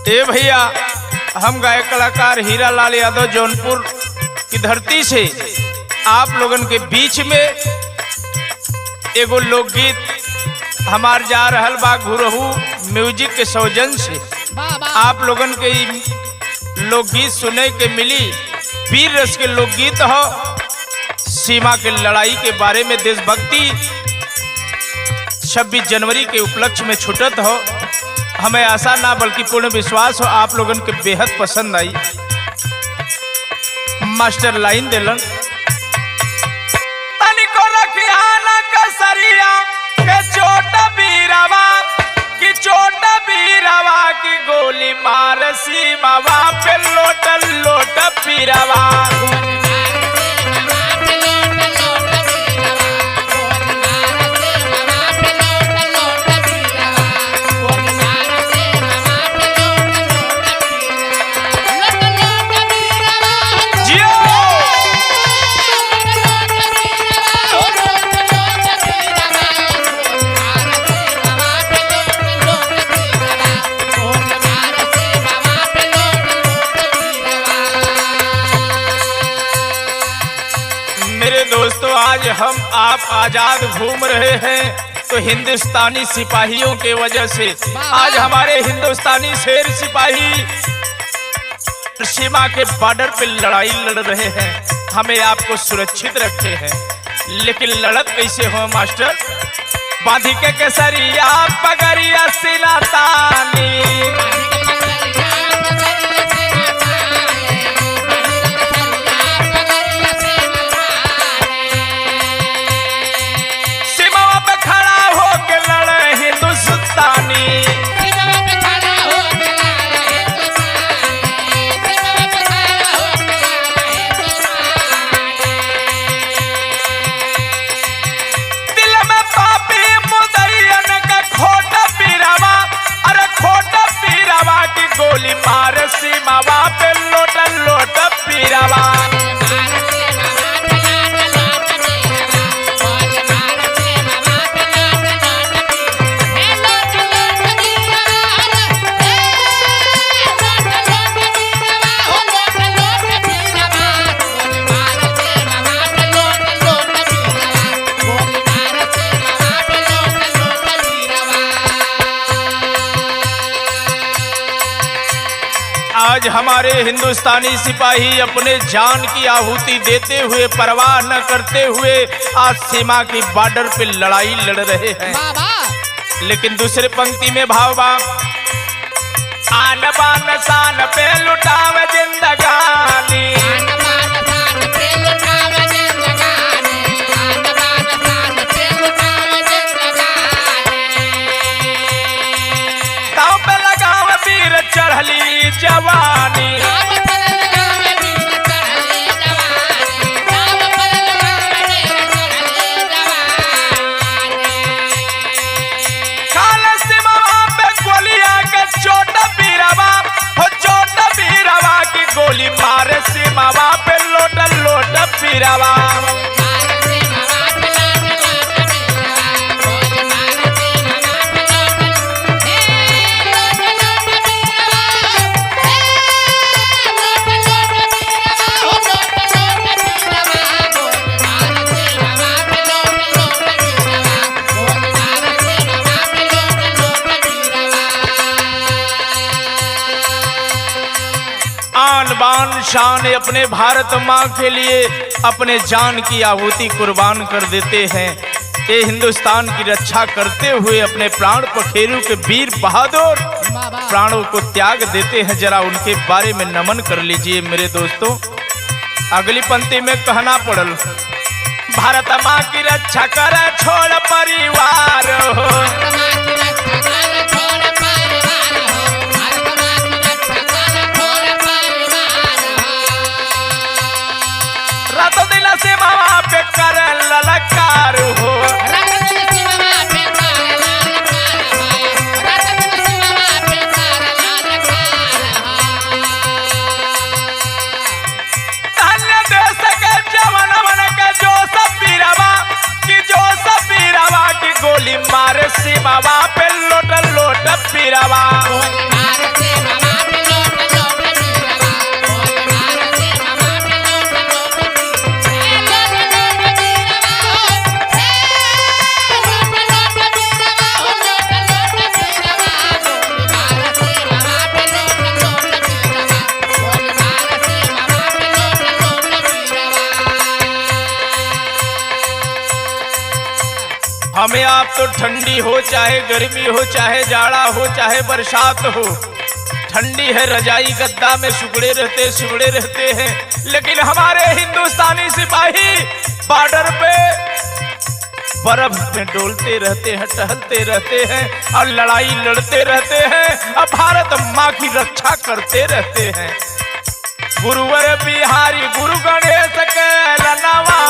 ए भैया, हम गायक कलाकार हीरा लाल यादव जौनपुर की धरती से आप लोगन के बीच में एगो लोकगीत हमार जा रहल बा घुरहू म्यूजिक के सौजन से। आप लोगन के लोकगीत सुने के मिली, वीर रस के लोकगीत हो, सीमा के लड़ाई के बारे में, देशभक्ति 26 जनवरी के उपलक्ष्य में छुटत हो। हमें आशा ना बल्कि पूर्ण विश्वास हो आप लोगन के बेहद पसंद आई। मास्टर लाइन दिलन, तनिको रखियाना कसरिया के चोट बीरवा की, चोट बीरवा की गोली मार सीमावा पे लोट लोट पीरवा। दोस्तों, आज हम आप आजाद घूम रहे हैं तो हिंदुस्तानी सिपाहियों के वजह से। आज हमारे हिंदुस्तानी शेर सिपाही सीमा के बॉर्डर पे लड़ाई लड़ रहे हैं, हमें आपको सुरक्षित रखे हैं। लेकिन लड़त कैसे हो मास्टर? बांधी के केसरिया पगड़िया सिलातानी, गोली मार सीमावा पे लोट लोट पीरावा। आज हमारे हिंदुस्तानी सिपाही अपने जान की आहुति देते हुए, परवाह न करते हुए आज सीमा की बॉर्डर पे लड़ाई लड़ रहे हैं। लेकिन दूसरे पंक्ति में भाव बा, आन बान शान पे लुटावे जिंदगानी, ताव पे लगाव वीर चढ़ली जवानी। काल सीमा पे गोलिया के चोट बीरवा हो, चोट बीरवा की गोली मारे सीमावा पे लोट लोट पीरवा। आन बान शान अपने भारत माँ के लिए अपने जान की आहुति कुर्बान कर देते हैं। ये हिंदुस्तान की रक्षा करते हुए अपने प्राण पखेरु के वीर बहादुर प्राणों को त्याग देते हैं। जरा उनके बारे में नमन कर लीजिए मेरे दोस्तों। अगली पंक्ति में कहना पड़ल, भारत माँ की रक्षा कर छोड़ परिवार हो, रातों दिन से मामा पे कर ललकार हो। अन्य देश के जवान मन का जो सब पीरावा की, जो सब पीरावा की गोली तो ठंडी हो चाहे गर्मी हो, चाहे जाड़ा हो चाहे बरसात हो, ठंडी है रजाई गद्दा में सिकुड़े रहते हैं। लेकिन हमारे हिंदुस्तानी सिपाही बॉर्डर पे बर्फ में डोलते रहते हैं, टहलते रहते हैं और लड़ाई लड़ते रहते हैं और भारत माँ की रक्षा करते रहते हैं। गुरुवर बिहारी गुरु गणेश के लनवा